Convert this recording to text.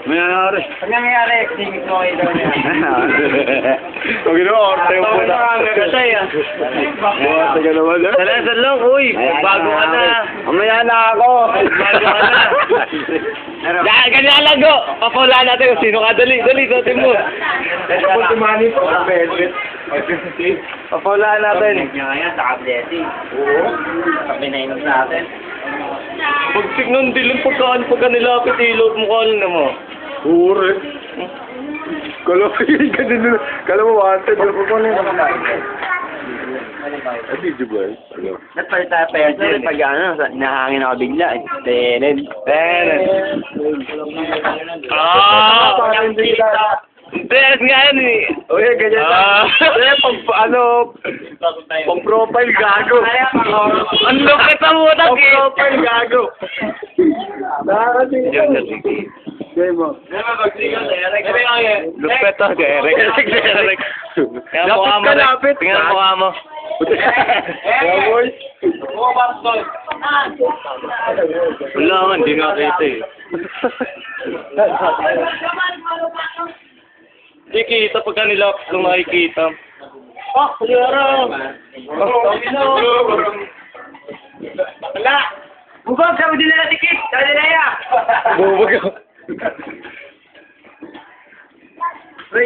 May nangyari. Pag nangyayari, singit mo kayo daw niya. Huwag ginawa, orte yung puta. Kasay ah. Buwasa ka naman, ha? Salasan lang, uy. Bago ka na. Mamaya na ako. Bago ka na. Dahil ganyan lang go. Papulaan natin kung sino ka. Dali, suotin mo. Ultimani po. Papulaan natin. Niya ngayon sa kableti. Oo. Sabi na inom natin. Pag signon dilim pagkaan pagka nilapit ilot mo ka na mo. Ure. Kala mo wanted. Ay, video ba eh? Ano? Nagpalit tayo person. Pag ano, nahangin ako bigla eh. Tenen. Parang kita. Tres nga yan eh. Oye, ganyan pang profile gago. Ang lupit ang mutak Pang eh. profile gago. Nakakatingin. Demo. Lupit ang Derek. Derek. Tingnan mo mukha mo. Lapit. Tingnan mo mukha mo. Boy. Wala nga, hindi nakita eh. Hindi kita pagka nila kung makikita. Oh, kunyara! Wala! Bugog! Sabi din nila tikit! Sabi nila ya! Bubog. Pre,